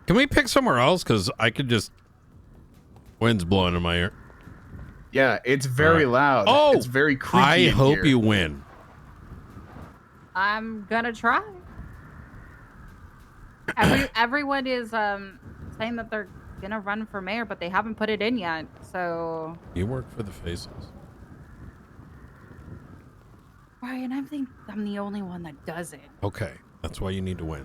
Can we pick somewhere else? Because I could just... Wind's blowing in my ear. Yeah, it's very loud. Oh! It's very creepy. I hope here. you win. I'm gonna try. Everyone is saying that they're gonna run for mayor, but they haven't put it in yet. So You work for the Faceless. Brian, I think I'm the only one that doesn't. Okay, that's why you need to win.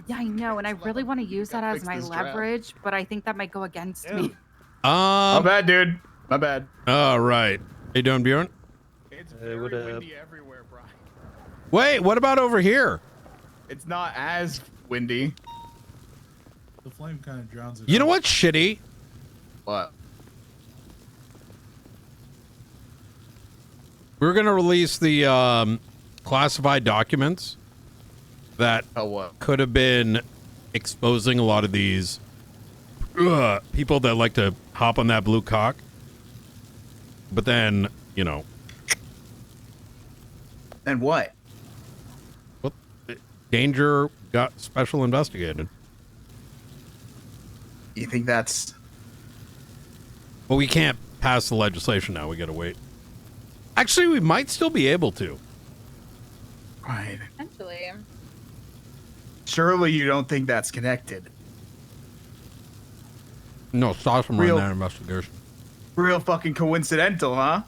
Yeah, I know, and I really want to use that as my leverage, but I think that might go against me. My bad, dude. My bad. All right. How you doing, Bjorn? It's very windy everywhere, Brian. Wait, what about over here? It's not as windy. The flame kind of drowns it You know out. what's shitty? What? We're going to release the classified documents that could have been exposing a lot of these people that like to hop on that blue cock. But then, you know. And what? Well, Danger got special investigated. You think that's... Well, we can't pass the legislation now. We got to wait. Actually, we might still be able to. Right. Potentially. Surely you don't think that's connected. No, stop from running that investigation. Real fucking coincidental, huh?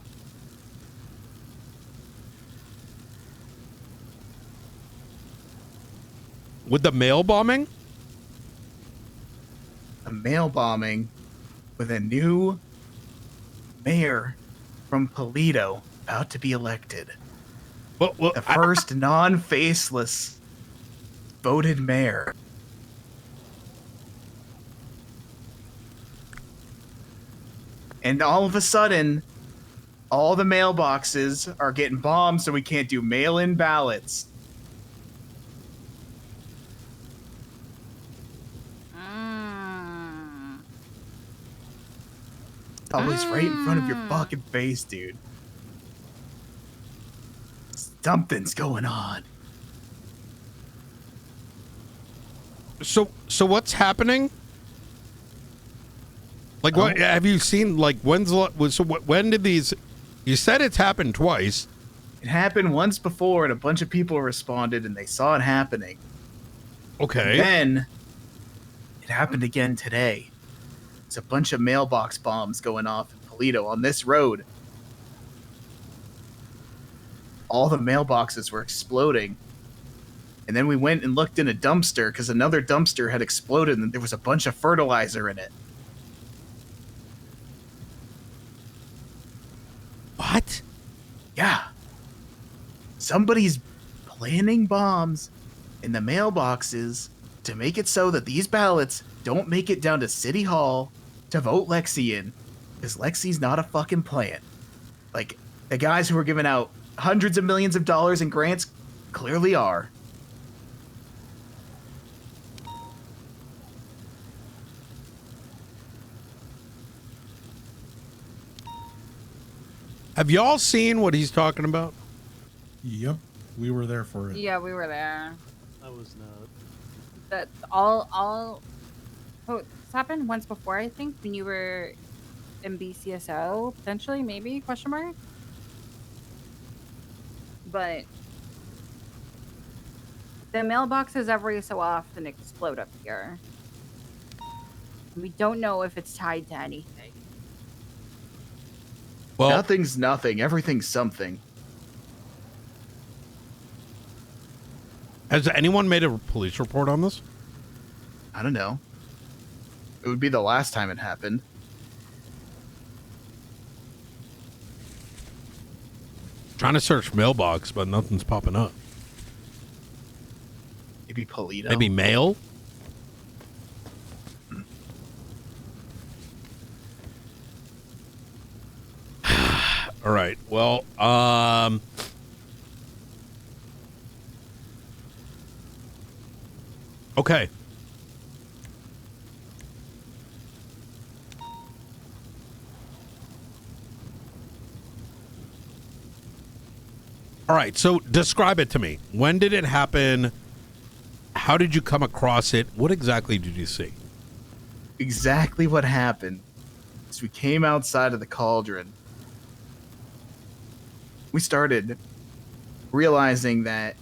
With the mail bombing? A mail bombing with a new mayor from Polito about to be elected. Well, the first non-faceless voted mayor. And all of a sudden, all the mailboxes are getting bombed, so we can't do mail-in ballots. It's always right in front of your fucking face, dude. Something's going on. So what's happening? Like, what have you seen? Like, when did these? You said it's happened twice. It happened once before, and a bunch of people responded, and they saw it happening. Okay. And then it happened again today. There's a bunch of mailbox bombs going off in Polito on this road. All the mailboxes were exploding. And then we went and looked in a dumpster because another dumpster had exploded and there was a bunch of fertilizer in it. What? Yeah. Somebody's planning bombs in the mailboxes to make it so that these ballots don't make it down to City Hall to vote Lexi in. Because Lexi's not a fucking plant. Like, the guys who were giving out hundreds of millions of dollars in grants clearly are. Have y'all seen what he's talking about? Yep, we were there for it. Yeah, we were there. I was not. That all. Oh, this happened once before, I think, when you were in BCSO, potentially, maybe, question mark? But the mailboxes every so often explode up here. We don't know if it's tied to anything. Well, nothing's nothing. Everything's something. Has anyone made a police report on this? I don't know. It would be the last time it happened. Trying to search mailbox, but nothing's popping up. Maybe Polito. Maybe mail? All right. Well, okay. All right, so describe it to me. When did it happen? How did you come across it? What exactly did you see? Exactly what happened is we came outside of the cauldron. We started realizing that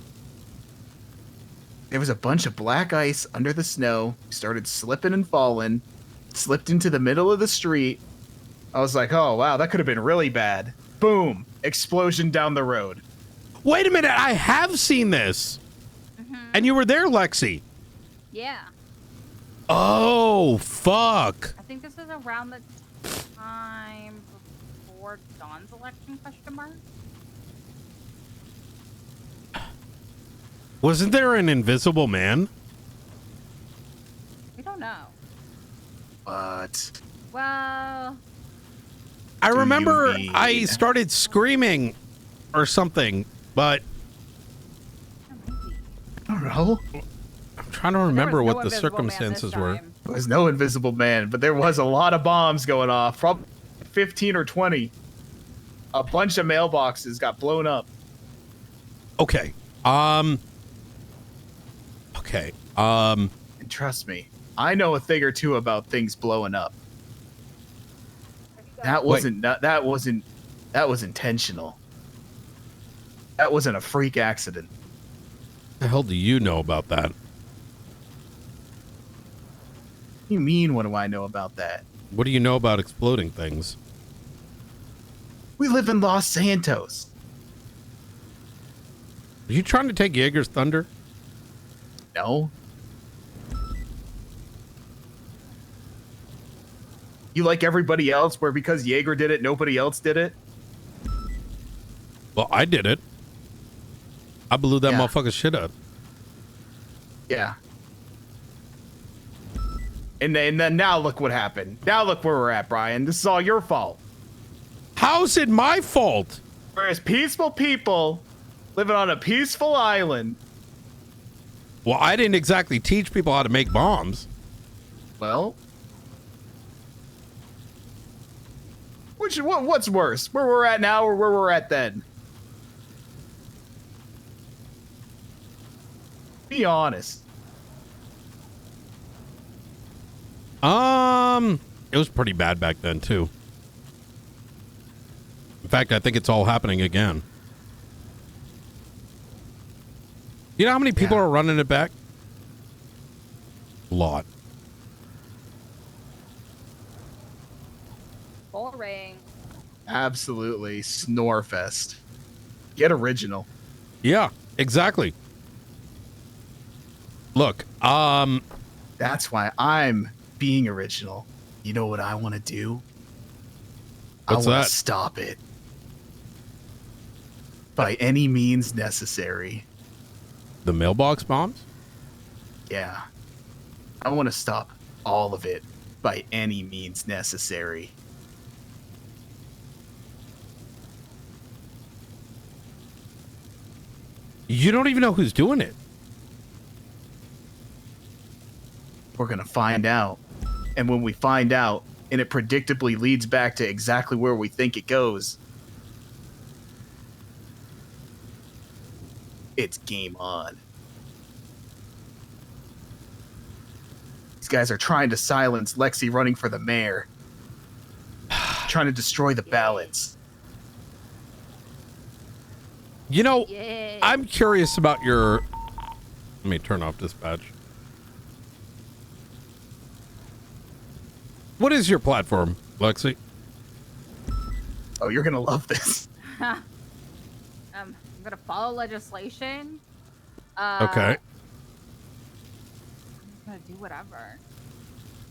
there was a bunch of black ice under the snow. We started slipping and falling, slipped into the middle of the street. I was like, oh, wow, that could have been really bad. Boom, explosion down the road. Wait a minute, I have seen this. And you were there, Lexi. Yeah. Oh, fuck. I think this is around the time before Dawn's election, question mark? Wasn't there an invisible man? We don't know. But Well, I Do you remember mean- I started screaming or something, but I don't know. I'm trying to there remember was what no the invisible man this circumstances were. time. There was no invisible man, but there was a lot of bombs going off. Probably 15 or 20. A bunch of mailboxes got blown up. Okay. Okay. And trust me, I know a thing or two about things blowing up. That wasn't that was intentional. That wasn't a freak accident. The hell do you know about that? What do you mean, what do I know about that? What do you know about exploding things? We live in Los Santos. Are you trying to take Jaeger's thunder? No. You like everybody else, where because Jaeger did it, nobody else did it? Well, I did it. I blew that Yeah. motherfucker's shit up. Yeah. And then now look what happened. Now look where we're at, Brian. This is all your fault. How's it my fault? We're as peaceful people living on a peaceful island. Well, I didn't exactly teach people how to make bombs. Well, what's worse, where we're at now or where we're at then? Be honest. It was pretty bad back then too. In fact, I think it's all happening again. You know how many people Yeah. are running it back? A lot. Boring. Absolutely. Snorefest. Get original. Yeah, exactly. Look, That's why I'm being original. You know what I want to do? What's I want that? to stop it. By any means necessary. the mailbox bombs? Yeah. I want to stop all of it by any means necessary. You don't even know who's doing it. We're going to find out. And when we find out, and it predictably leads back to exactly where we think it goes, it's game on. These guys are trying to silence Lexi running for the mayor. Trying to destroy the ballots. You know, Yeah. I'm curious about your... Let me turn off dispatch. What is your platform, Lexi? Oh, you're going to love this. I'm gonna follow legislation. Okay. I'm gonna do whatever.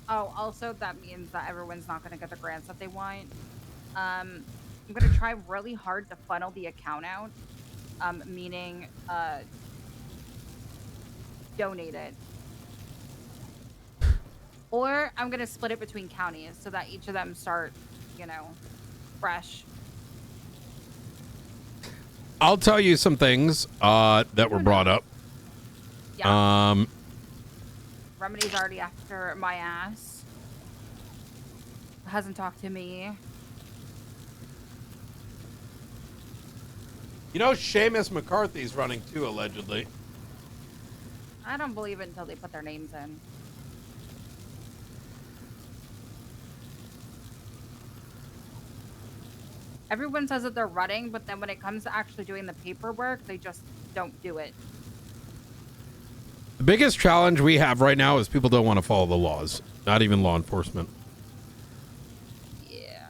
Oh, also that means that everyone's not gonna get the grants that they want. I'm gonna try really hard to funnel the account out. Meaning donate it. Or I'm gonna split it between counties so that each of them start, fresh. I'll tell you some things that were brought up. Yeah. Remedy's already after my ass. Hasn't talked to me. You know, Seamus McCarthy's running too, allegedly. I don't believe it until they put their names in. Everyone says that they're running, but then when it comes to actually doing the paperwork, they just don't do it. The biggest challenge we have right now is people don't want to follow the laws, not even law enforcement. Yeah.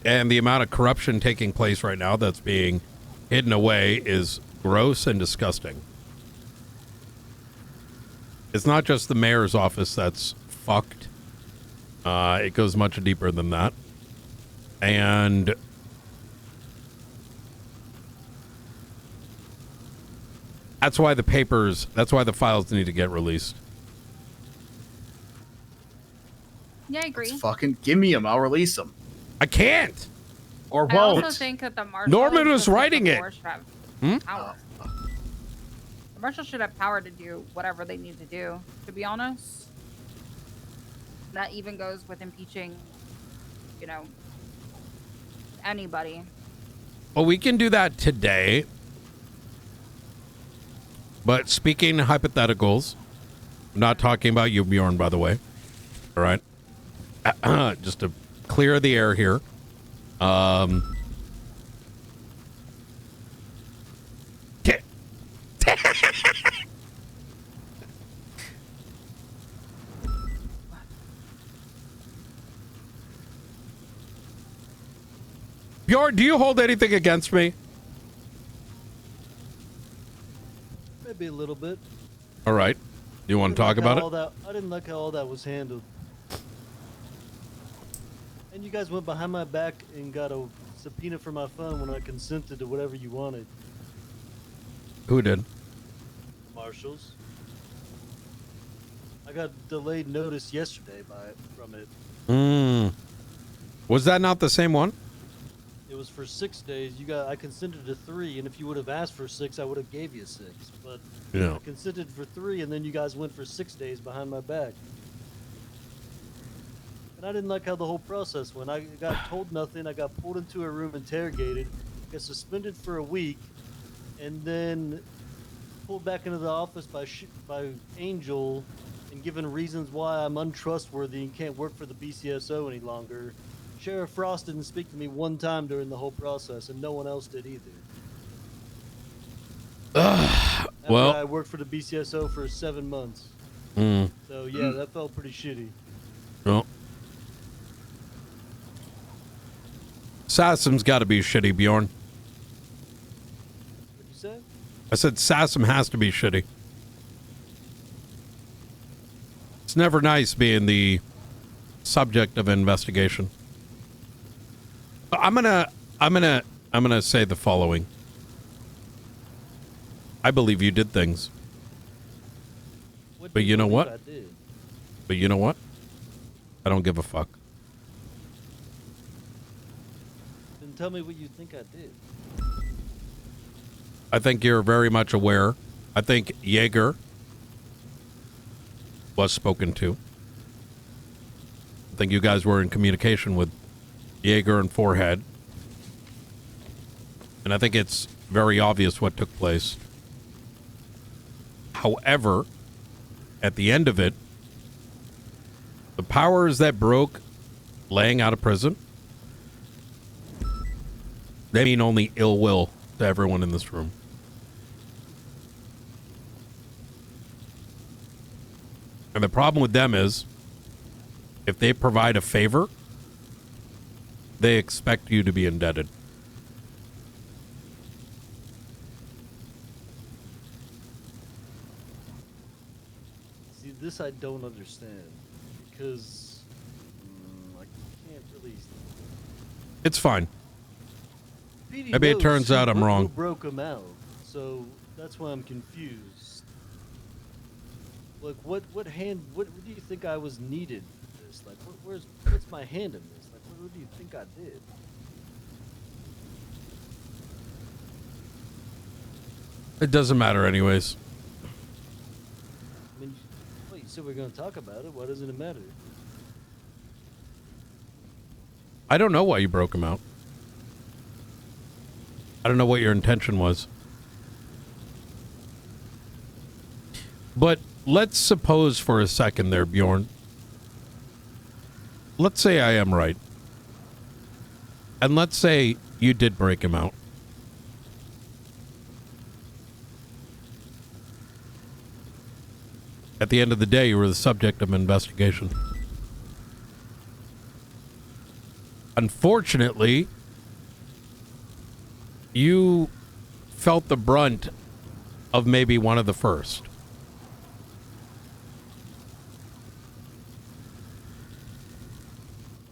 And the amount of corruption taking place right now that's being hidden away is gross and disgusting. It's not just the mayor's office that's fucked. It goes much deeper than that. And that's why the files need to get released. Yeah, I agree. Let's fucking give me them. I'll release them. I can't. Or I won't. also think that the marshal Norman was should have writing the it. force should have Hmm? power. The marshal should have power to do whatever they need to do, to be honest. That even goes with impeaching, you know, anybody. Well, we can do that today. But speaking hypotheticals, I'm not talking about you, Bjorn, by the way. All right. Just to clear the air here. Bjorn, do you hold anything against me? Maybe a little bit. All right. You want to talk about it? I didn't like how all that was handled. And you guys went behind my back and got a subpoena for my phone when I consented to whatever you wanted. Who did? Marshals. I got delayed notice yesterday from it. Was that not the same one? It was for 6 days. I consented to 3, and if you would have asked for 6, I would have gave you 6. But Yeah. I consented for 3, and then you guys went for 6 days behind my back. And I didn't like how the whole process went. I got told nothing. I got pulled into a room, interrogated, got suspended for a week, and then pulled back into the office by Angel and given reasons why I'm untrustworthy and can't work for the BCSO any longer. Sheriff Frost didn't speak to me one time during the whole process, and no one else did either. Well, I worked for the BCSO for 7 months. So yeah, that felt pretty shitty. Well, Sassam's got to be shitty, Bjorn. What'd you say? I said Sassam has to be shitty. It's never nice being the subject of an investigation. I'm gonna say the following. I believe you did things. But you know what? I did. But you know what? I don't give a fuck. Then tell me what you think I did. I think you're very much aware. I think Jaeger was spoken to. I think you guys were in communication with Jaeger and Forehead. And I think it's very obvious what took place. However, at the end of it, the powers that broke laying out of prison, they mean only ill will to everyone in this room. And the problem with them is, if they provide a favor, they expect you to be indebted. See, this I don't understand. Because I can't really... It's fine. PD Maybe it knows turns out I'm wrong. Who broke him out, so that's why I'm confused. Like, what do you think I was needed for this? Like, what's my hand in this? Like, what do you think I did? It doesn't matter anyways. I mean, well, you said we're going to talk about it. Why doesn't it matter? I don't know why you broke him out. I don't know what your intention was. But let's suppose for a second there, Bjorn. Let's say I am right. And let's say you did break him out. At the end of the day, you were the subject of an investigation. Unfortunately, you felt the brunt of maybe one of the first.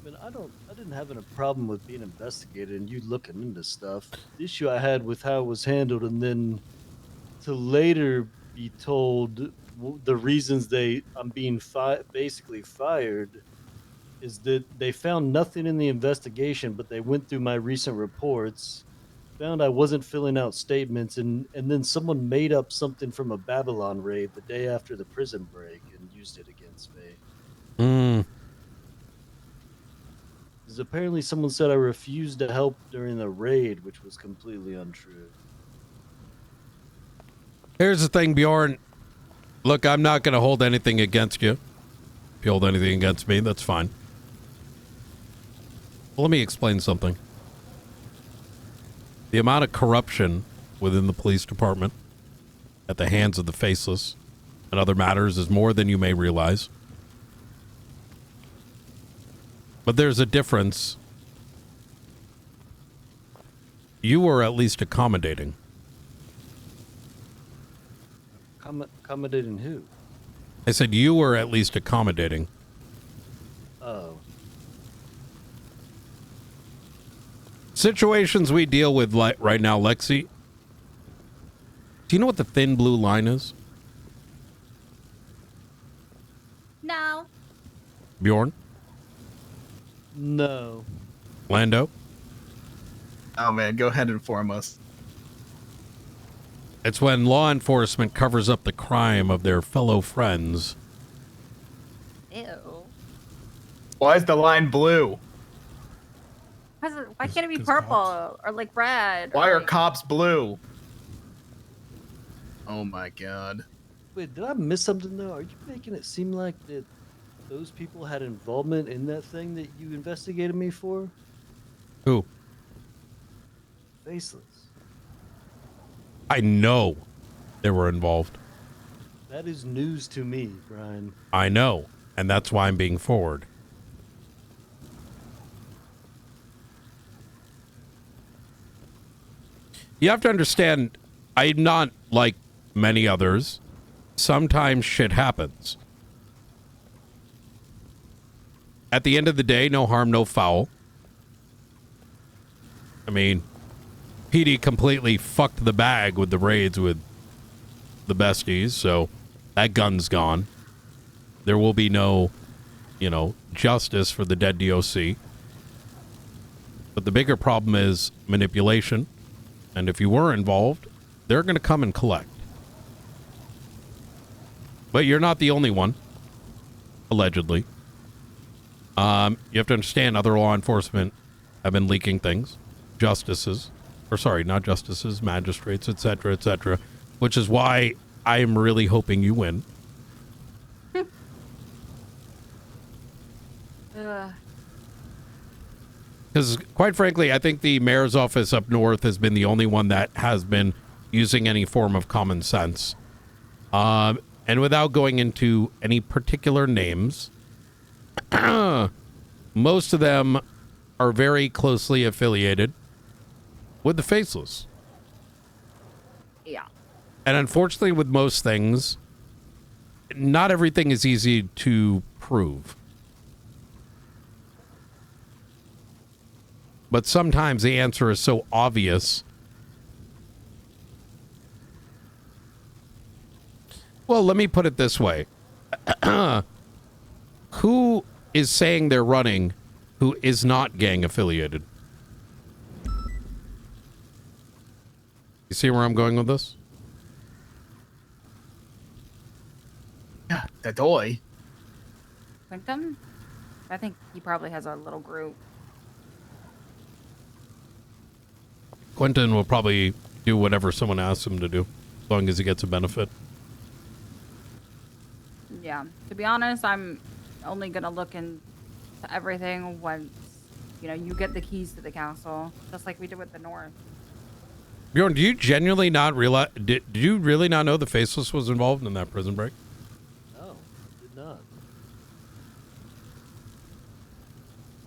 I mean, I didn't have a problem with being investigated and you looking into stuff. The issue I had with how it was handled, and then to later be told the reasons I'm being basically fired, is that they found nothing in the investigation, but they went through my recent reports, found I wasn't filling out statements, and then someone made up something from a Babylon raid the day after the prison break and used it against me. Because apparently someone said I refused to help during the raid, which was completely untrue. Here's the thing, Bjorn. Look, I'm not going to hold anything against you. If you hold anything against me, that's fine. Well, let me explain something. The amount of corruption within the police department at the hands of the Faceless and other matters is more than you may realize. But there's a difference. You were at least accommodating. Accommodating who? I said you were at least accommodating. Oh. Situations we deal with right now, Lexi. Do you know what the thin blue line is? No. Bjorn? No. Lando? Oh man, go ahead and inform us. It's when law enforcement covers up the crime of their fellow friends. Ew. Why is the line blue? Why can't it be 'Cause purple cops. or like red? Why or are like... cops blue? Oh my god. Wait, did I miss something though? Are you making it seem like that those people had involvement in that thing that you investigated me for? Who? Faceless. I know they were involved. That is news to me, Brian. I know, and that's why I'm being forward. You have to understand, I'm not like many others. Sometimes shit happens. At the end of the day, no harm, no foul. I mean, PD completely fucked the bag with the raids with the besties, so that gun's gone. There will be no, justice for the dead DOC. But the bigger problem is manipulation. And if you were involved, they're going to come and collect. But you're not the only one, allegedly. You have to understand other law enforcement have been leaking things. Magistrates, etc., which is why I am really hoping you win. Because, quite frankly, I think the mayor's office up north has been the only one that has been using any form of common sense. And without going into any particular names, most of them are very closely affiliated with the Faceless. Yeah. And unfortunately, with most things, not everything is easy to prove. But sometimes the answer is so obvious. Well, let me put it this way. Who is saying they're running who is not gang affiliated? You see where I'm going with this? Yeah, the doy. Quintum? I think he probably has a little group. Quentin will probably do whatever someone asks him to do, as long as he gets a benefit. Yeah. To be honest, I'm only gonna look into everything once, you know, you get the keys to the castle, just like we did with the North. Bjorn, do you genuinely not realize? Did you really not know the Faceless was involved in that prison break? No, did not.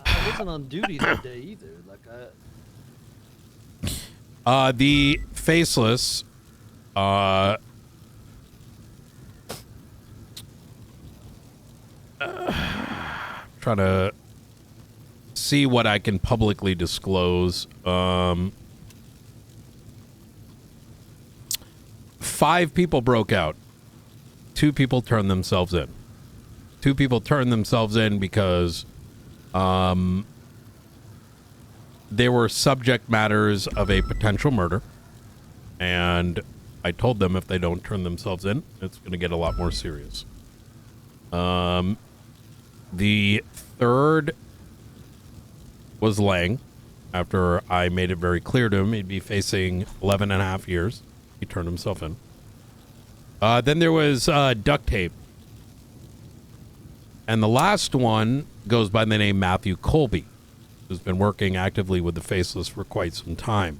I wasn't on duty that day either. Like The Faceless, trying to see what I can publicly disclose. 5 people broke out. 2 people turned themselves in. 2 people turned themselves in because they were subject matters of a potential murder. And I told them if they don't turn themselves in, it's going to get a lot more serious. The 3rd was Lang. After I made it very clear to him he'd be facing 11 and a half years. He turned himself in. Then there was Duct Tape. And the last one goes by the name Matthew Colby, who's been working actively with the Faceless for quite some time.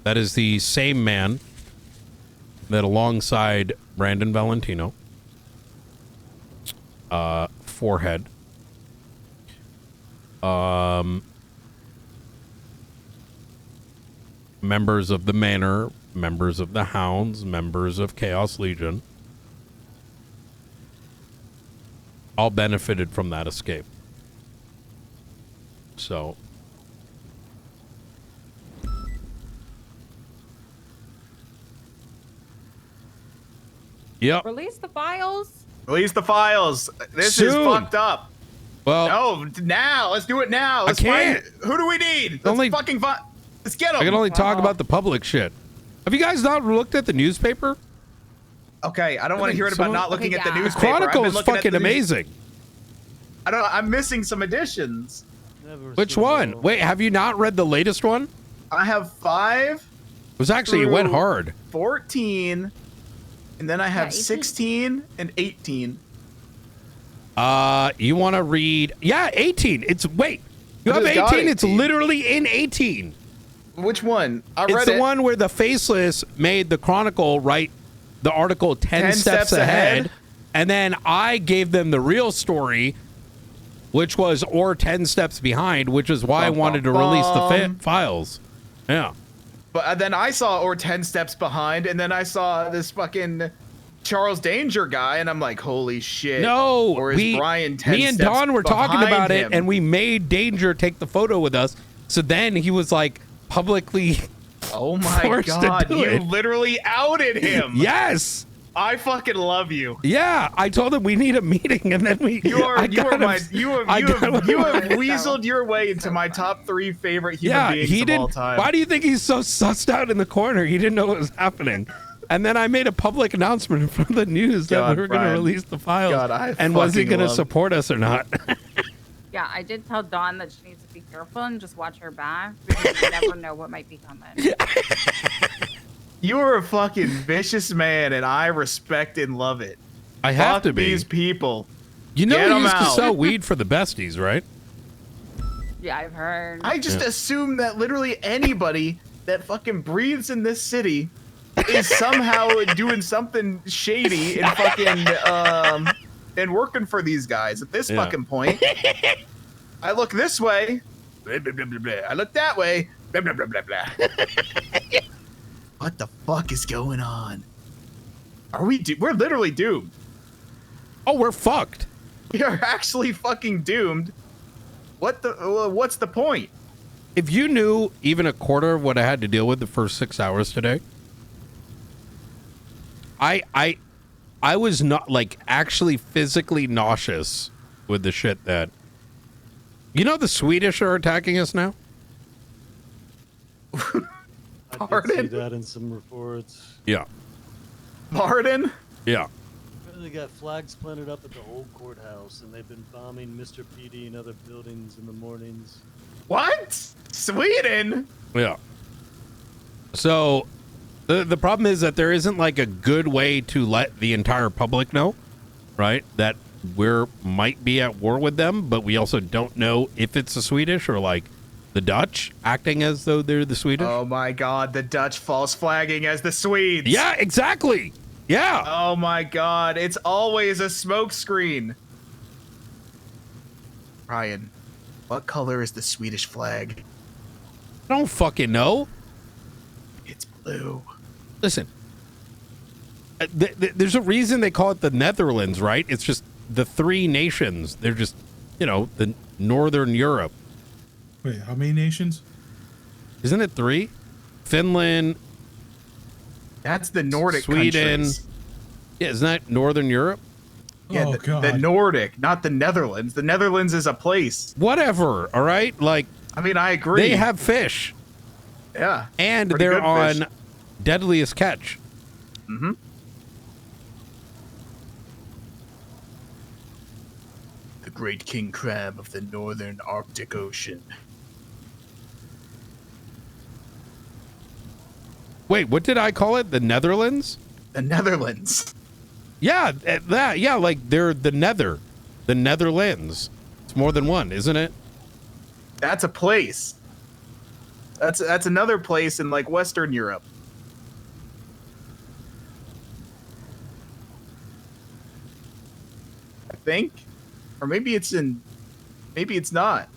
That is the same man that, alongside Brandon Valentino, Forehead, members of the Manor, members of the Hounds, members of Chaos Legion, all benefited from that escape. So, yep. Release the files. Release the files. This is Soon. fucked up. Well, No, now. Let's do it now. Let's can't. find- Who do we need? Let's Only- fucking find. Let's get them. I can only talk about the public shit. Have you guys not looked at the newspaper? Okay, I don't want to hear it about Someone- not looking Okay, at the yeah. newspaper. I've been Chronicle is looking at fucking the news- amazing. I'm missing some editions. never Which seen one? one. Wait, have you not read the latest one? I have 5, It was actually, it went Through- hard. 14, and then I have 18. 16 and 18. You want to read? Yeah, 18. You I have just got 18. It's 18. literally in 18. Which one? I It's read the it. one where the Faceless made the Chronicle write the article 10 steps ahead. And then I gave them the real story, which was or 10 steps behind, which is why I Bum, wanted to bum, release the bum. files. Yeah. But then I saw or 10 steps behind, and then I saw this fucking Charles Danger guy, and I'm like, holy shit. No, or is Brian 10 me and steps Don were talking behind about him? it, and we made Danger take the photo with us. So then he was like publicly, Oh my forced to god, do you it. literally outed him. yes, I fucking love you. yeah. I told him we need a meeting, and then we. You have him- weaseled your way into my top 3 favorite human Yeah, beings he of didn't. all time. Why do you think he's so sussed out in the corner? He didn't know what was happening. And then I made a public announcement in front of the news that God, we were going to Brian. release the files. God, I and was he fucking going to love- support us or not? Yeah, I did tell Dawn that she needs to be careful and just watch her back because you never know what might be coming. You are a fucking vicious man, and I respect and love it. I have Fuck to be. these people. You know, Get we 'em used to out. sell weed for the besties, right? Yeah, I've heard. I just Yeah. assume that literally anybody that fucking breathes in this city is somehow doing something shady and fucking and working for these guys at this Yeah. fucking point. I look this way, blah, blah, blah, blah, blah. I look that way, blah, blah, blah, blah, blah. What the fuck is going on? Are we? We're literally doomed. Oh, we're fucked. We are actually fucking doomed. What the? What's the point? If you knew even a quarter of what I had to deal with the first 6 hours today, I was not like actually physically nauseous with the shit that. You know the Swedish are attacking us now? I did see Pardon? that in some reports. Yeah. Pardon? Yeah. They got flags planted up at the old courthouse, and they've been bombing Mr. PD and other buildings in the mornings. What? Sweden? Yeah. So The problem is that there isn't like a good way to let the entire public know, right? That might be at war with them, but we also don't know if it's the Swedish or like the Dutch acting as though they're the Swedish. Oh my God, the Dutch false flagging as the Swedes. Yeah, exactly. Yeah. Oh my God, it's always a smokescreen. Ryan, what color is the Swedish flag? I don't fucking know. It's blue. Listen, there's a reason they call it the Netherlands, right? It's just the three nations. They're just, the Northern Europe. Wait, how many nations? Isn't it three? Finland. That's the Nordic Sweden. countries. Yeah, isn't that Northern Europe? Yeah, Oh, God. the Nordic, not the Netherlands. The Netherlands is a place. Whatever, all right? Like, I mean, I agree. they have fish. Yeah. And pretty they're good on fish. Deadliest Catch. Mm-hmm. The great king crab of the northern Arctic Ocean. Wait, what did I call it? The Netherlands? The Netherlands. Yeah, yeah, like they're the Netherlands. It's more than one, isn't it? That's a place. That's another place in like Western Europe. I think, or maybe it's not.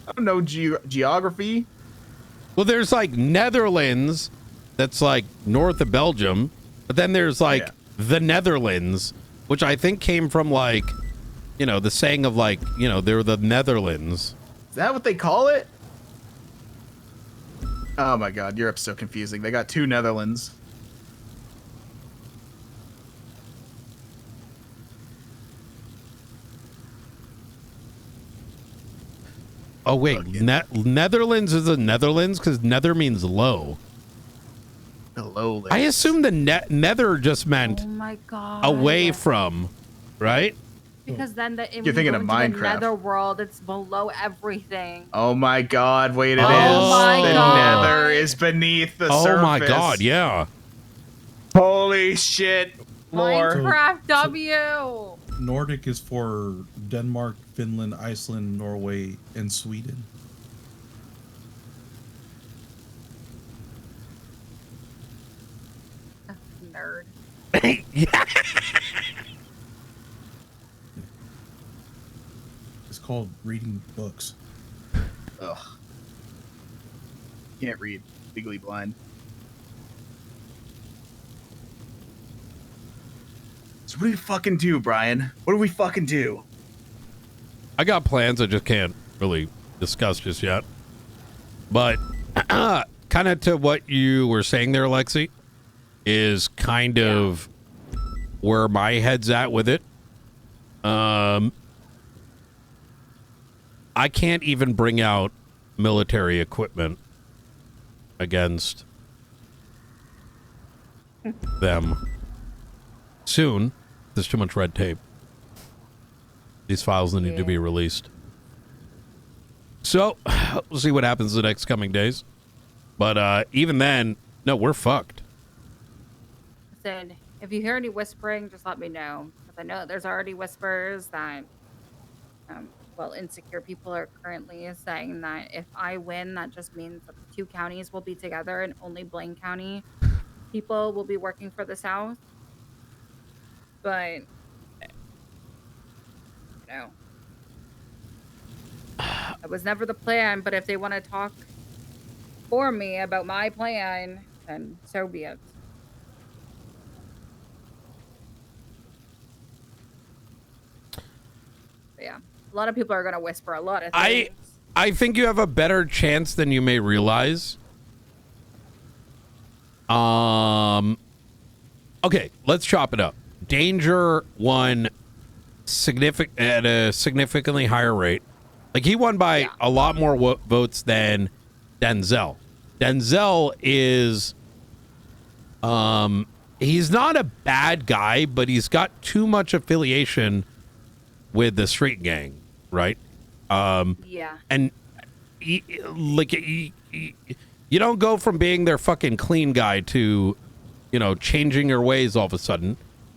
I don't know geography. Well, there's like Netherlands that's like north of Belgium, but then there's like the Netherlands, which I think came from like, the saying of like, they're the Netherlands. Is that what they call it? Oh my God, Europe's so confusing. They got two Netherlands. Oh wait, Netherlands is the Netherlands because nether means low. The lowlands. I assume the nether just meant Oh my God. away from, right? Because then You're thinking of Minecraft. The nether world, it's below everything. Oh my God! Wait, it is. Oh my The God. Nether is beneath the surface. Oh my God, yeah. Holy shit! Lore. Minecraft W. Nordic is for Denmark, Finland, Iceland, Norway, and Sweden. Nerd. It's called reading books. Ugh. Can't read. Legally blind. So what do we fucking do, Brian? What do we fucking do? I got plans I just can't really discuss just yet. But kind of to what you were saying there, Lexi, is kind of where my head's at with it. I can't even bring out military equipment against them soon. There's too much red tape. These files need to be released. So, we'll see what happens the next coming days. But even then, no, we're fucked. Listen, if you hear any whispering, just let me know. Because I know that there's already whispers that, insecure people are currently saying that if I win, that just means that the two counties will be together and only Blaine County people will be working for the South. But, it was never the plan, but if they want to talk for me about my plan, then so be it. But yeah, a lot of people are going to whisper a lot of things. I think you have a better chance than you may realize. Okay, let's chop it up. Danger won at a significantly higher rate. Like, he won by a lot more votes than Denzel. Denzel is, he's not a bad guy, but he's got too much affiliation with the street gang, right? Yeah. And you You don't go from being their fucking clean guy to, you know, changing your ways all of a sudden.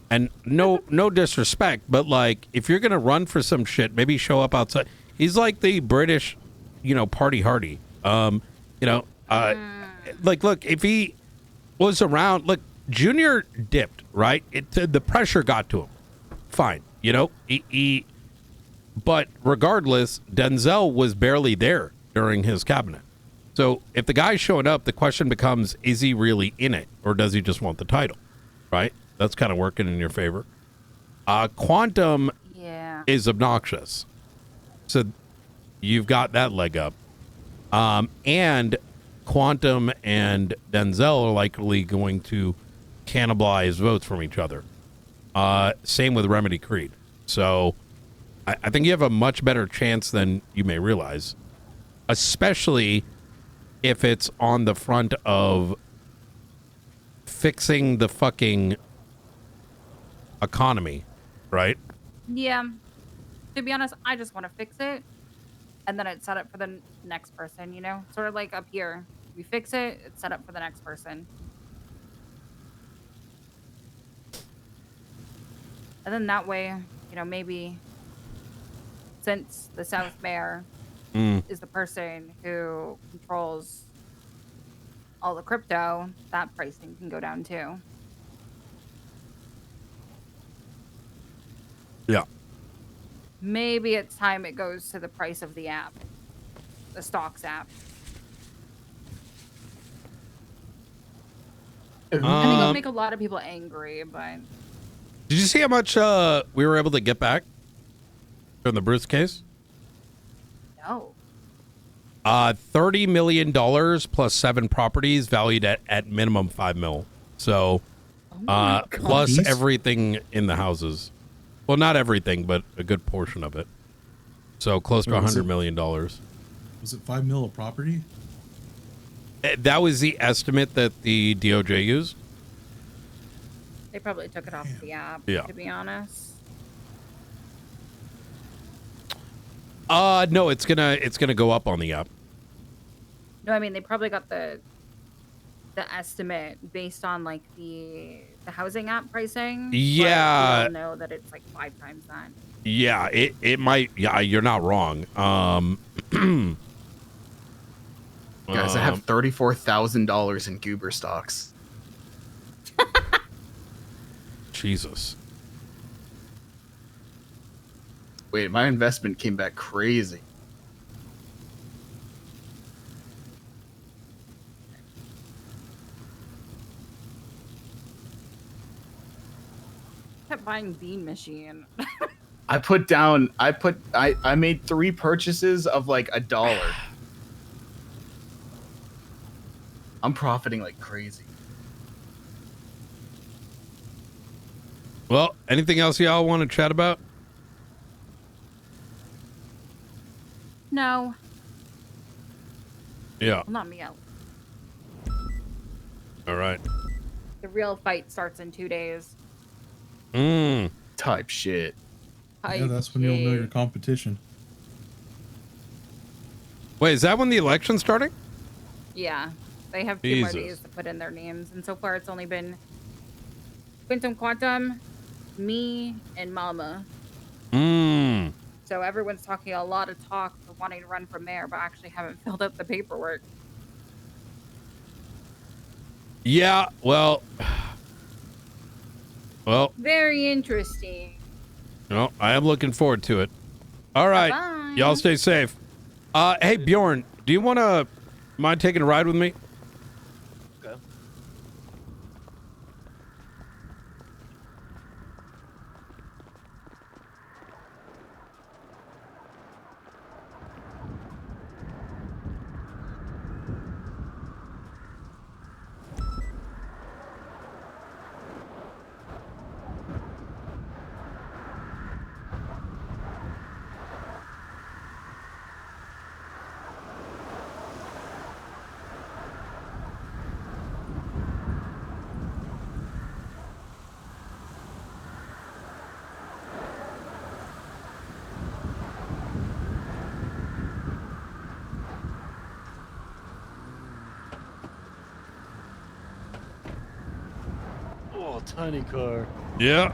And no disrespect, but like, if you're gonna run for some shit, maybe show up outside. He's like the British, you know, party hardy. Like, look, if he was around, look, Junior dipped, right? The pressure got to him. Fine, you know, but regardless, Denzel was barely there during his cabinet. So if the guy's showing up, the question becomes, is he really in it, or does he just want the title, right? That's kind of working in your favor. Quantum is obnoxious. So you've got that leg up. And Quantum and Denzel are likely going to cannibalize votes from each other. Same with Remedy Creed. So I think you have a much better chance than you may realize, especially if it's on the front of fixing the fucking economy, right? Yeah. To be honest, I just want to fix it, and then it's set up for the next person, you know? Sort of like up here. We fix it, it's set up for the next person. And then that way, you know, maybe since the South Mayor is the person who controls all the crypto, that pricing can go down too. Yeah. Maybe it's time it goes to the price of the app, the stocks app. I think it'll make a lot of people angry, but... Did you see how much we were able to get back from the Bruce case? No. $30 million plus 7 properties valued at minimum $5 million. So, plus everything in the houses. Well, not everything, but a good portion of it. So close to $100 million. Was it $5 million of property? That was the estimate that the DOJ used. They probably took it off the app, Yeah. to be honest. No, it's gonna go up on the app. No, I mean, they probably got the estimate based on, like, the housing app pricing. Yeah. But we all know that it's, like, 5 times that. Yeah, it might. Yeah, you're not wrong. Guys, I have $34,000 in Goober stocks. Jesus. Wait, my investment came back crazy. Kept buying Bean Machine. I made 3 purchases of like $1. I'm profiting like crazy. Well, anything else y'all want to chat about? No. Yeah. Well, not me. All right. The real fight starts in 2 days. Type shit. Yeah, that's when you'll know your competition. Wait, is that when the election's starting? Yeah. They have 2 more days to put in their names. And so far, it's only been Quantum, me, and Mama. So everyone's talking a lot of talk for wanting to run for mayor, but actually haven't filled out the paperwork. Yeah, well, Very interesting. no, I am looking forward to it. All right, Bye-bye. y'all stay safe. Hey, Bjorn, do you mind taking a ride with me? Okay. tiny car. Yeah.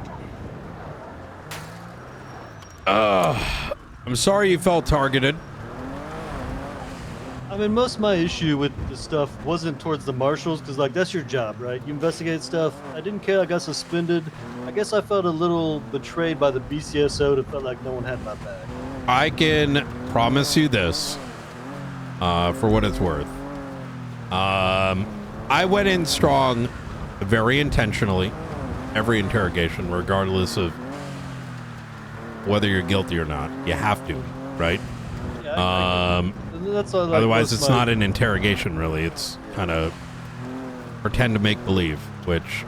I'm sorry you felt targeted. I mean, most of my issue with the stuff wasn't towards the marshals, because, like, that's your job, right? You investigate stuff. I didn't care I got suspended. I guess I felt a little betrayed by the BCSO to feel like no one had my back. I can promise you this, for what it's worth. I went in strong very intentionally, every interrogation, regardless of whether you're guilty or not. You have to, right? Yeah, that's all, like, otherwise it's not an interrogation, really. It's kind of pretend to make believe, which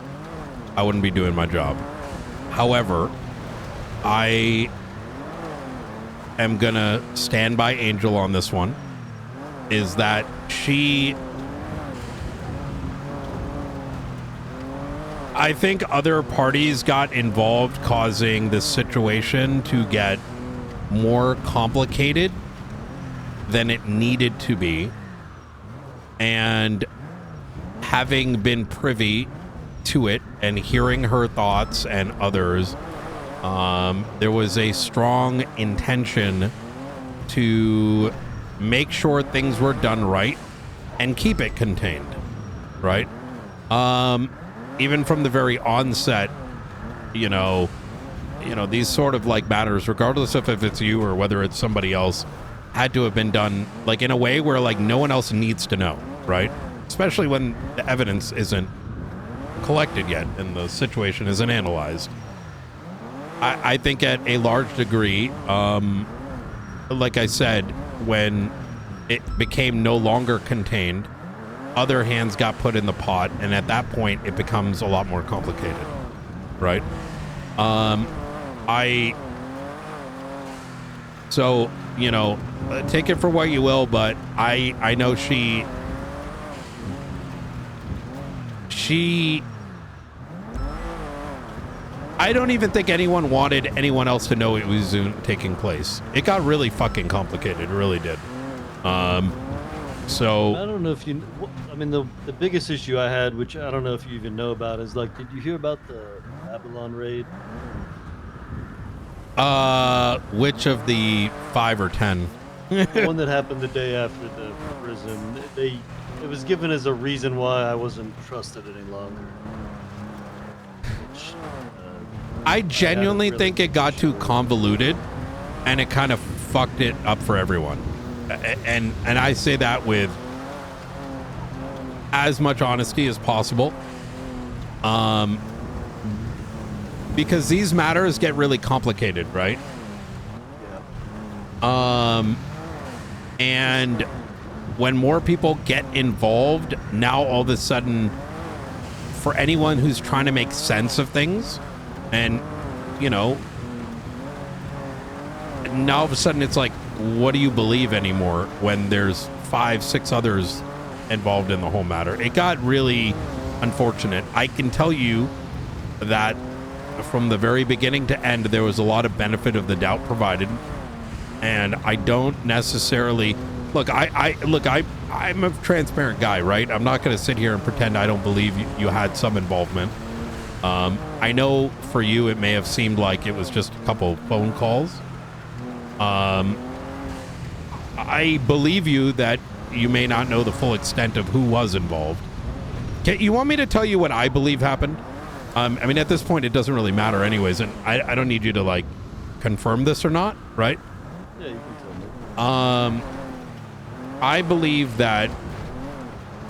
I wouldn't be doing my job. However, I am gonna stand by Angel on this one, is that I think other parties got involved, causing this situation to get more complicated than it needed to be. And having been privy to it and hearing her thoughts and others, there was a strong intention to make sure things were done right and keep it contained, right? Even from the very onset, you know, these sort of like matters, regardless of if it's you or whether it's somebody else, had to have been done like in a way where like no one else needs to know, right? Especially when the evidence isn't collected yet and the situation isn't analyzed. I think at a large degree, like I said, when it became no longer contained, other hands got put in the pot, and at that point it becomes a lot more complicated, right? So, you know, take it for what you will, but I know she I don't even think anyone wanted anyone else to know it was taking place. It got really fucking complicated, it really did. So I don't know if you. I mean, the biggest issue I had, which I don't know if you even know about, is like, did you hear about the Babylon raid? Which of the 5 or 10? The one that happened the day after the prison. It was given as a reason why I wasn't trusted any longer. Which, I genuinely think it got too convoluted, and it kind of fucked it up for everyone. And I say that with as much honesty as possible, because these matters get really complicated, right? yeah. And when more people get involved, now all of a sudden, for anyone who's trying to make sense of things, and you know, now all of a sudden it's like, what do you believe anymore when there's 5-6 others involved in the whole matter? It got really unfortunate. I can tell you that from the very beginning to end, there was a lot of benefit of the doubt provided, and I don't necessarily look. I'm a transparent guy, right? I'm not going to sit here and pretend I don't believe you had some involvement. I know for you, it may have seemed like it was just a couple phone calls. I believe you that you may not know the full extent of who was involved. You want me to tell you what I believe happened? I mean, at this point, it doesn't really matter anyways, and I don't need you to, like, confirm this or not, right? Yeah, you can tell me. I believe that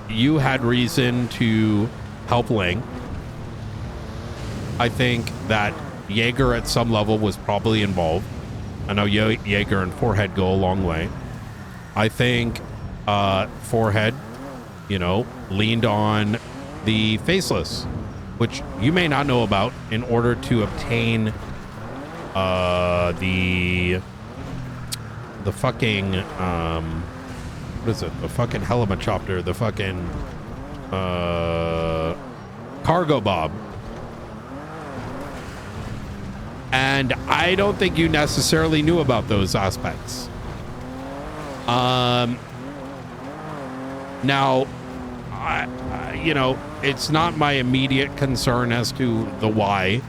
you had reason to help Lang. I think that Jaeger at some level was probably involved. I know Jaeger and Forehead go a long way. I think Forehead, you know, leaned on the Faceless, which you may not know about, in order to obtain the fucking what is it? The fucking helicopter, the fucking cargo bob. And I don't think you necessarily knew about those aspects. Now, you know, it's not my immediate concern as to the why,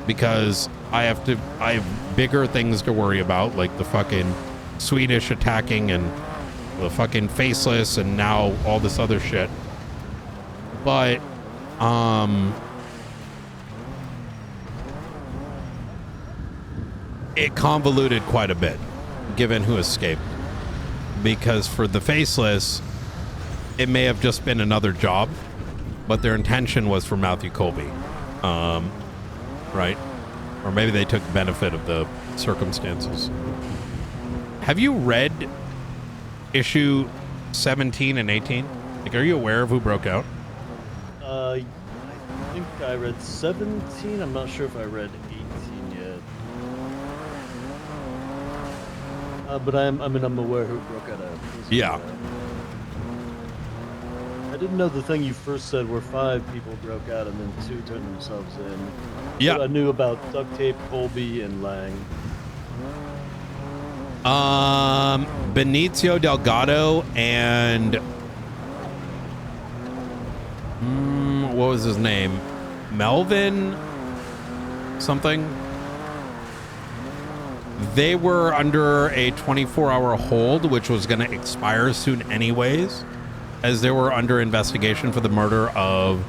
because I have bigger things to worry about, like the fucking Swedish attacking and the fucking Faceless and now all this other shit. But, it convoluted quite a bit, given who escaped. Because for the Faceless, it may have just been another job, but their intention was for Matthew Colby. Right? Or maybe they took benefit of the circumstances. Have you read issue 17 and 18? Like, are you aware of who broke out? I think I read 17. I'm not sure if I read 18 yet. But I'm aware who broke out of prison. Yeah. I didn't know the thing you first said where 5 people broke out and then 2 turned themselves in. Yeah. But I knew about Duct Tape, Colby, and Lang. Benicio Delgado and what was his name? Melvin something. They were under a 24-hour hold, which was going to expire soon anyways, as they were under investigation for the murder of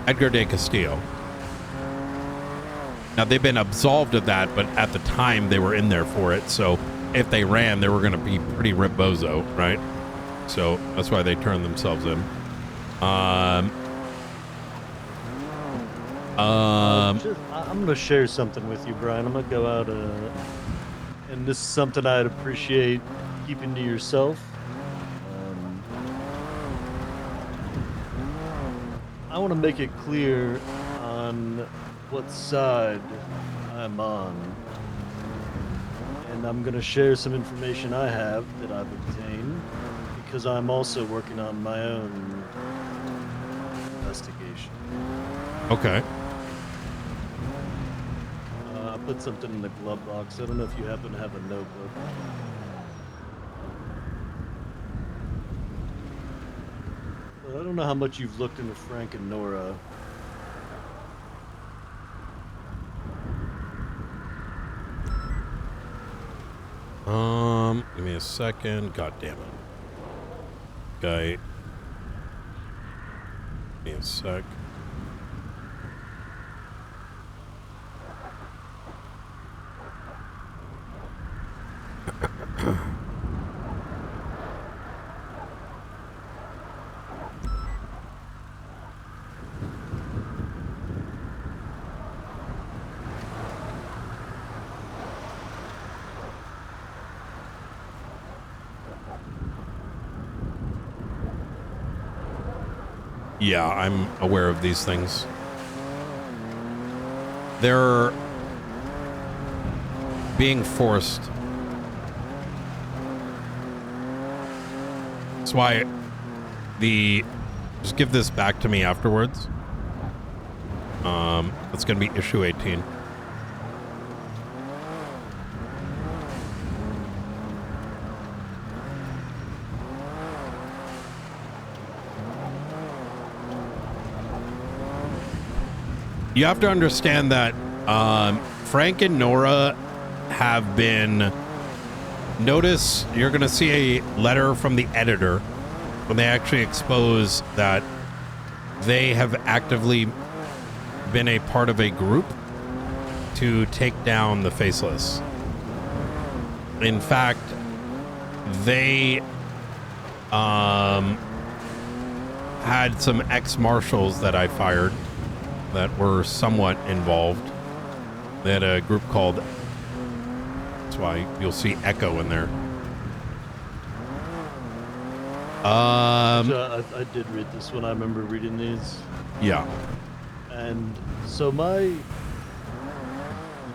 Edgar de Castillo. Now, they've been absolved of that, but at the time they were in there for it. So if they ran, they were going to be pretty ribbozo, right? So that's why they turned themselves in. I'm going to share something with you, Brian. I'm going to go out and this is something I'd appreciate keeping to yourself. I want to make it clear on what side I'm on. And I'm going to share some information I have that I've obtained because I'm also working on my own investigation. Okay. I put something in the glove box. I don't know if you happen to have a notebook. But I don't know how much you've looked into Frank and Nora. Give me a second. God damn it. Guy. Give me a sec. Yeah, I'm aware of these things. They're being forced. That's why just give this back to me afterwards. It's gonna be issue 18. You have to understand that Frank and Nora have been... Notice you're going to see a letter from the editor when they actually expose that they have actively been a part of a group to take down the Faceless. In fact, they had some ex-marshals that I fired that were somewhat involved. They had a group called... That's why you'll see Echo in there. I did read this one. I remember reading these. Yeah. And so the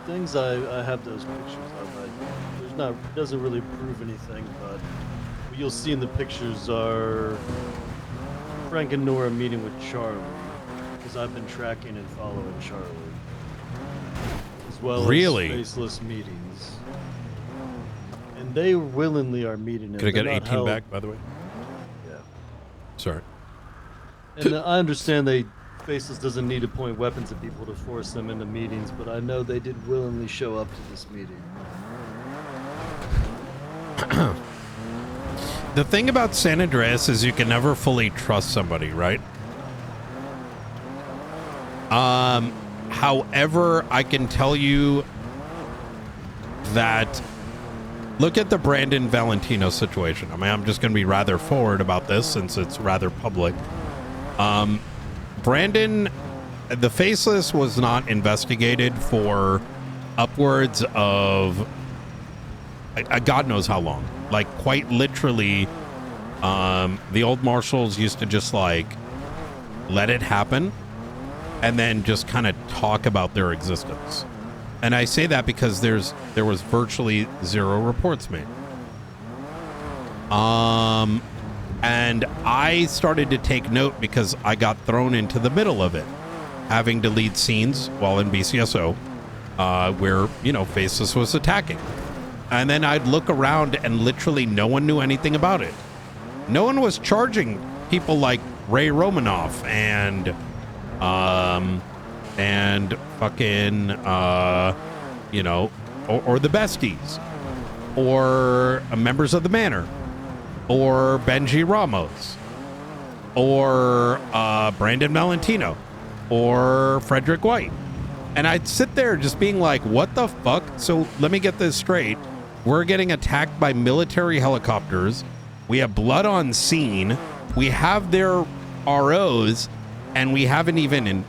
things I have those pictures of, it doesn't really prove anything, but what you'll see in the pictures are Frank and Nora meeting with Charlie, because I've been tracking and following Charlie, as well really? as Faceless meetings. And they willingly are meeting him. Could I get They're not 18 held. back, by the way? Yeah. Sorry. And I understand Faceless doesn't need to point weapons at people to force them into meetings, but I know they did willingly show up to this meeting. The thing about San Andreas is you can never fully trust somebody, right? However, I can tell you that look at the Brandon Valentino situation. I mean, I'm just going to be rather forward about this since it's rather public. Brandon, the Faceless was not investigated for upwards of God knows how long. Like, quite literally, the old marshals used to just, like, let it happen and then just kind of talk about their existence. And I say that because there was virtually zero reports made. And I started to take note because I got thrown into the middle of it, having to lead scenes while in BCSO, where, you know, Faceless was attacking. And then I'd look around and literally no one knew anything about it. No one was charging people like Ray Romanoff and fucking, you know, or the Besties, or members of the Manor, or Benji Ramos, or Brandon Valentino, or Frederick White. And I'd sit there just being like, what the fuck? So let me get this straight. We're getting attacked by military helicopters. We have blood on scene. We have their ROs, and we haven't even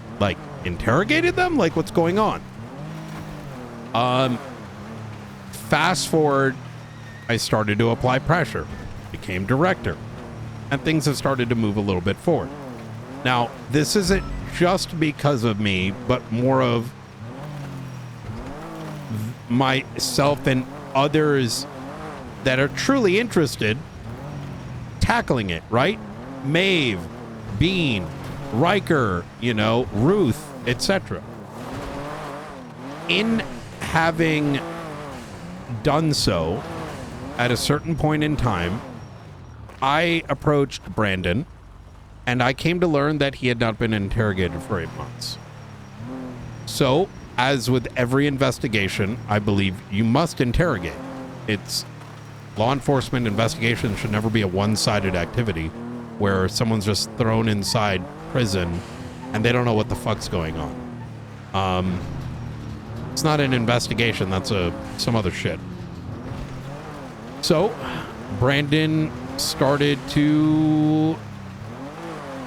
interrogated them? Like, what's going on? Fast forward, I started to apply pressure, became director, and things have started to move a little bit forward. Now, this isn't just because of me, but more of myself and others that are truly interested tackling it, right? Maeve, Bean, Riker, you know, Ruth, etc. In having done so, at a certain point in time, I approached Brandon, and I came to learn that he had not been interrogated for 8 months. So, as with every investigation, I believe you must interrogate. It's law enforcement investigation should never be a one-sided activity where someone's just thrown inside prison and they don't know what the fuck's going on. It's not an investigation, that's some other shit. So, Brandon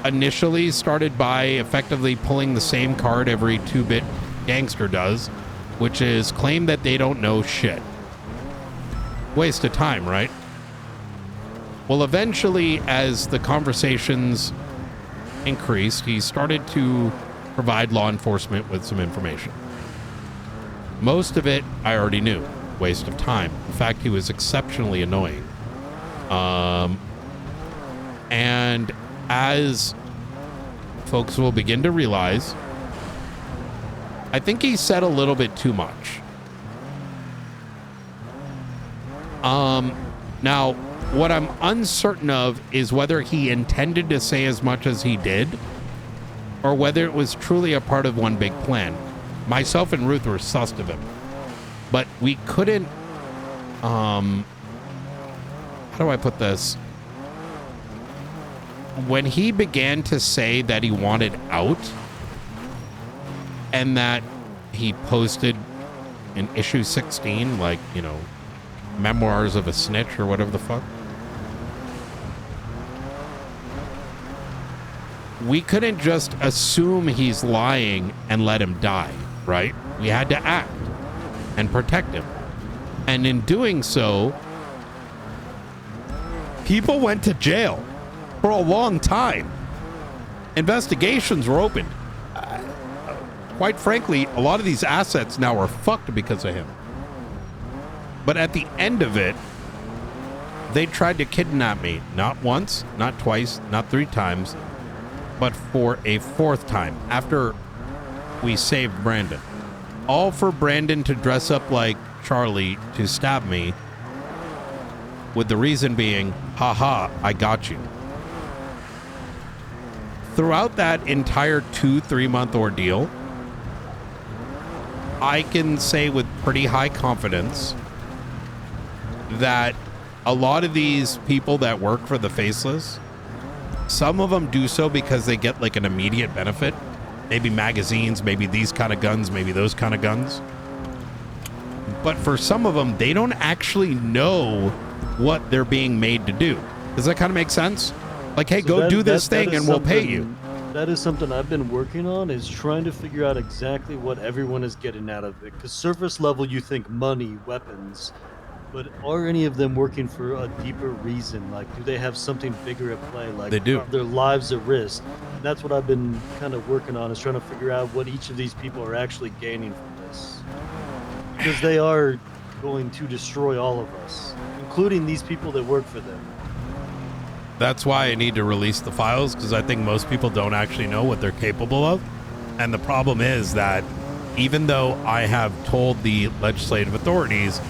initially started by effectively pulling the same card every 2-bit gangster does, which is claim that they don't know shit. Waste of time, right? Well, eventually, as the conversations increased, he started to provide law enforcement with some information. Most of it I already knew. Waste of time. In fact, he was exceptionally annoying. And as folks will begin to realize, I think he said a little bit too much. Now, what I'm uncertain of is whether he intended to say as much as he did, or whether it was truly a part of one big plan. Myself and Ruth were sussed of him, but we couldn't, how do I put this? When he began to say that he wanted out, and that he posted in issue 16, like, you know, memoirs of a snitch or whatever the fuck, we couldn't just assume he's lying and let him die, right? We had to act and protect him. And in doing so, people went to jail for a long time. Investigations were opened. Quite frankly, a lot of these assets now are fucked because of him. But at the end of it, they tried to kidnap me. Not once, not twice, not 3 times, but for a 4th time after we saved Brandon. All for Brandon to dress up like Charlie to stab me with the reason being, haha, I got you. Throughout that entire 2-3 month ordeal, I can say with pretty high confidence that a lot of these people that work for the Faceless, some of them do so because they get like an immediate benefit. Maybe magazines, maybe these kind of guns, maybe those kind of guns. But for some of them, they don't actually know what they're being made to do. Does that kind of make sense? Like, hey, go do this thing and we'll pay you. That is something I've been working on, is trying to figure out exactly what everyone is getting out of it. Because surface level, you think money, weapons, but are any of them working for a deeper reason? Like, do they have something bigger at play? Like, they do. Are their lives at risk? And that's what I've been kind of working on, is trying to figure out what each of these people are actually gaining from this. Because they are going to destroy all of us, including these people that work for them. That's why I need to release the files, because I think most people don't actually know what they're capable of. And the problem is that even though I have told the legislative authorities,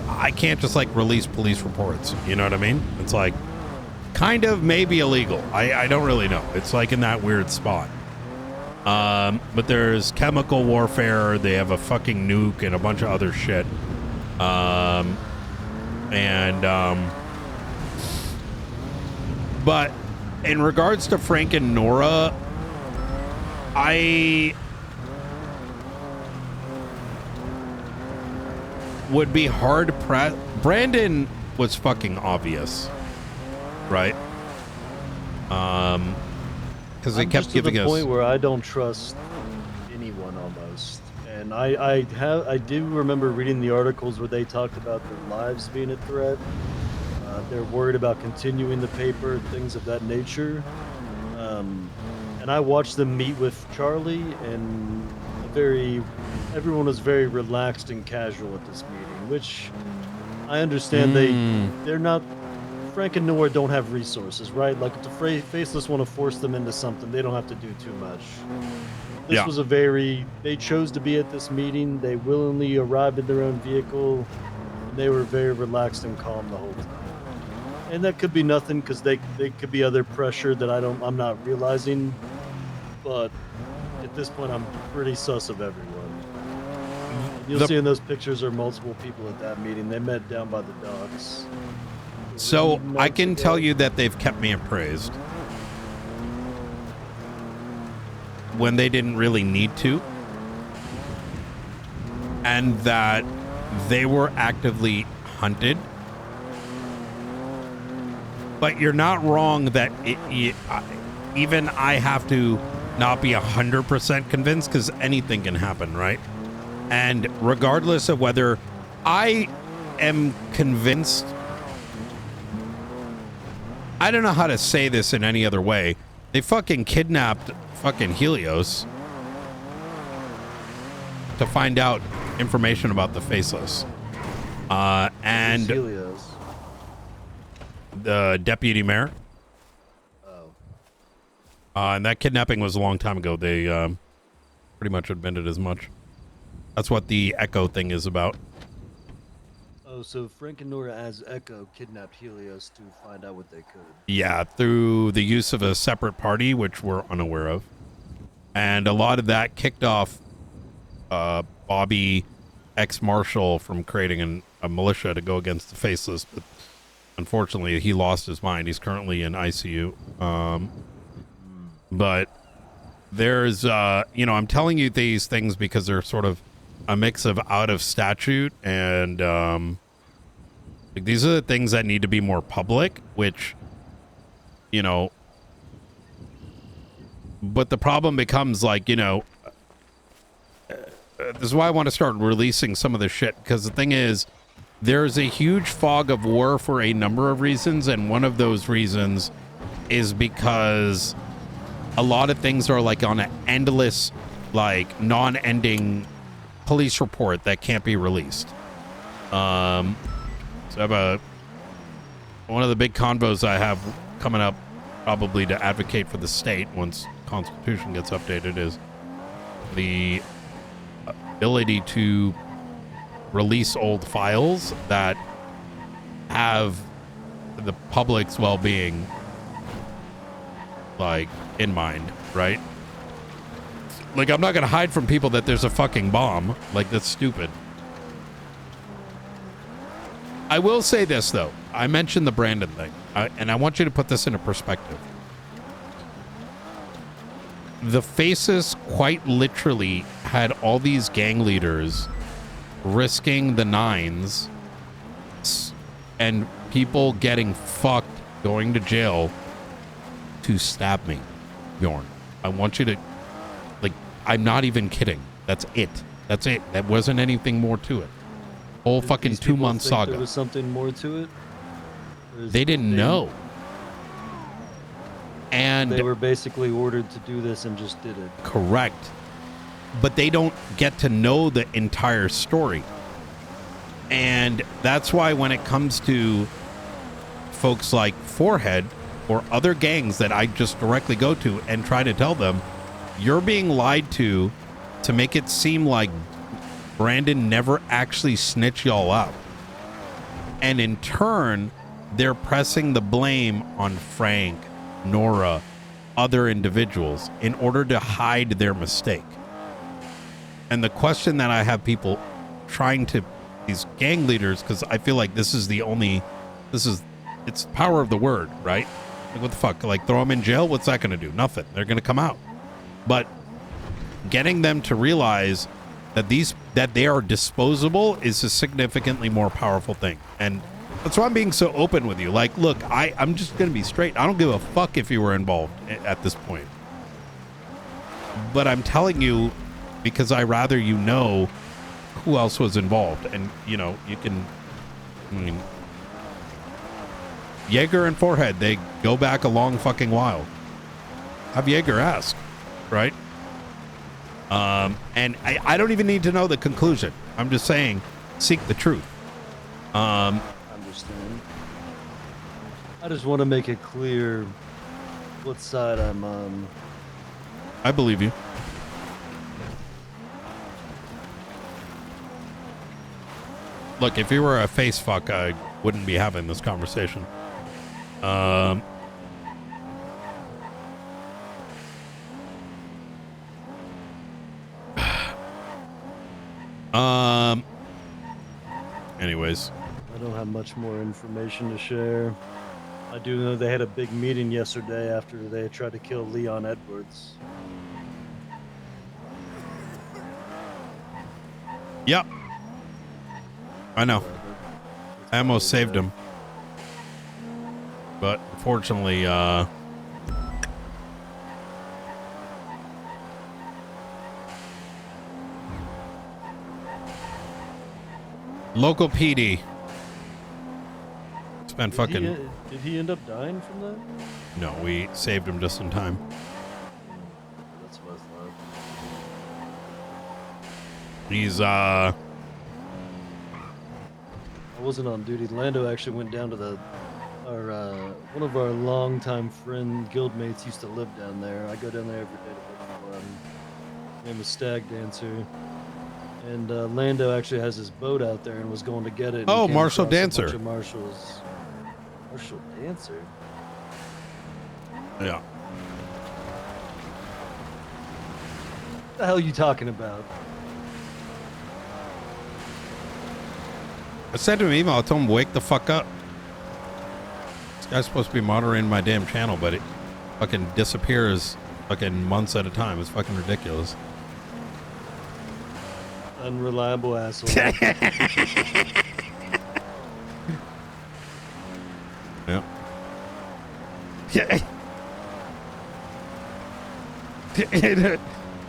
I can't just like release police reports. You know what I mean? It's like kind of maybe illegal. I don't really know. It's like in that weird spot. But there's chemical warfare. They have a fucking nuke and a bunch of other shit. But in regards to Frank and Nora, I would be hard pressed. Brandon was fucking obvious, right? Because they kept giving us. To the point where I don't trust anyone almost. And I do remember reading the articles where they talked about their lives being a threat. They're worried about continuing the paper, things of that nature. And I watched them meet with Charlie, and everyone was very relaxed and casual at this meeting, which I understand. They're not. Frank and Nora don't have resources, right? Like, if the Faceless want to force them into something, they don't have to do too much. This was they chose to be at this meeting. They willingly arrived in their own vehicle. And they were very relaxed and calm the whole time. And that could be nothing, because they could be other pressure that I'm not realizing. But at this point, I'm pretty sus of everyone. You'll see in those pictures are multiple people at that meeting. They met down by the docks. So I can tell you that they've kept me appraised when they didn't really need to, and that they were actively hunted. But you're not wrong that even I have to not be 100% convinced, because anything can happen, right? And regardless of whether I am convinced, I don't know how to say this in any other way. They fucking kidnapped fucking Helios to find out information about the Faceless. And Helios? The deputy mayor. And that kidnapping was a long time ago. They pretty much admitted as much. That's what the Echo thing is about. Oh, so Frank and Nora as Echo kidnapped Helios to find out what they could. Yeah, through the use of a separate party, which we're unaware of. And a lot of that kicked off Bobby, ex-marshal, from creating a militia to go against the Faceless. But unfortunately, he lost his mind. He's currently in ICU. But there's, I'm telling you these things because they're sort of a mix of out of statute and these are the things that need to be more public, which, but the problem becomes like, this is why I want to start releasing some of this shit, because the thing is, there's a huge fog of war for a number of reasons, and one of those reasons is because a lot of things are like on an endless, like non-ending police report that can't be released. So I have one of the big convos I have coming up, probably to advocate for the state once Constitution gets updated, is the ability to release old files that have the public's well-being like in mind, right? Like, I'm not gonna hide from people that there's a fucking bomb. Like, that's stupid. I will say this though. I mentioned the Brandon thing, and I want you to put this into perspective. The Faces quite literally had all these gang leaders risking the nines and people getting fucked, going to jail to stab me, Bjorn. I want you to, like, I'm not even kidding. That's it. That's it. That wasn't anything more to it. Whole Did fucking these people 2-month think saga. There was something more to it? They didn't know. And they were basically ordered to do this and just did it. Correct. But they don't get to know the entire story. And that's why when it comes to folks like Forehead or other gangs that I just directly go to and try to tell them, you're being lied to make it seem like Brandon never actually snitched y'all out. And in turn, they're pressing the blame on Frank, Nora, other individuals in order to hide their mistake. And the question that I have people trying to, these gang leaders, because I feel like it's power of the word, right? Like, what the fuck? Like, throw them in jail? What's that going to do? Nothing. They're going to come out. But getting them to realize that they are disposable is a significantly more powerful thing. And that's why I'm being so open with you. Like, look, I'm just going to be straight. I don't give a fuck if you were involved at this point. But I'm telling you because I rather you know who else was involved. And, you know, you can, I mean, Jaeger and Forehead, they go back a long fucking while. Have Jaeger ask, right? And I don't even need to know the conclusion. I'm just saying, seek the truth. Understand. I just want to make it clear what side I'm on. I believe you. Look, if you were a face fuck, I wouldn't be having this conversation. Anyways. I don't have much more information to share. I do know they had a big meeting yesterday after they tried to kill Leon Edwards. Yep. I know. I almost saved him. But unfortunately, local PD. It's been fucking... Did he end up dying from that? No, we saved him just in time. That's what I thought. He's, I wasn't on duty. Lando actually went down to one of our longtime friend guildmates used to live down there. I go down there every day to look for him. His name is Stag Dancer. And Lando actually has his boat out there and was going to get it. And oh, came Marshall across a Dancer. bunch of Marshals. Marshall Dancer? yeah. What the hell are you talking about? I sent him an email. I told him, wake the fuck up. This guy's supposed to be moderating my damn channel, but it fucking disappears fucking months at a time. It's fucking ridiculous. Unreliable asshole. Yeah. Yeah.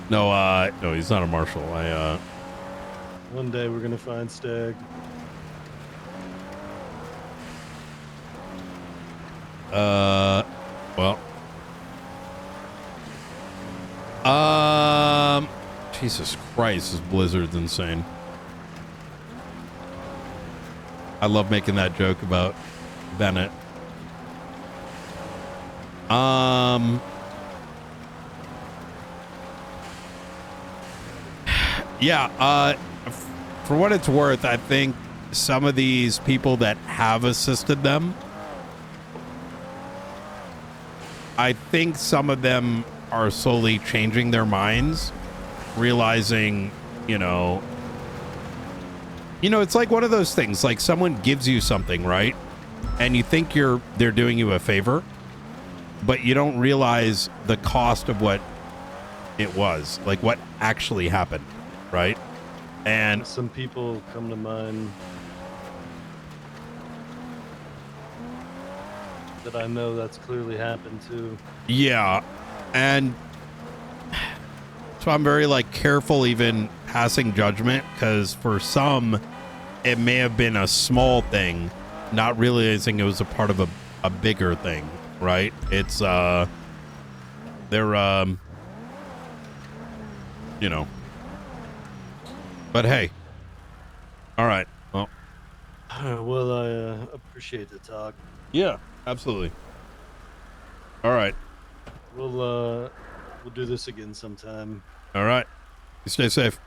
No, he's not a marshal. One day we're gonna find Stag. Well. Jesus Christ, this blizzard's insane. I love making that joke about Bennett. Yeah, for what it's worth, I think some of these people that have assisted them, I think some of them are slowly changing their minds, realizing, it's like one of those things, like someone gives you something, right? And you think they're doing you a favor, but you don't realize the cost of what it was, like what actually happened, right? And some people come to mind that I know that's clearly happened to. yeah, and so I'm very careful even passing judgment, because for some it may have been a small thing, not realizing it was a part of a bigger thing, right? It's they're but hey, all right, well, Well, I appreciate the talk. yeah, absolutely. All right, We'll do this again sometime. all right, you stay safe.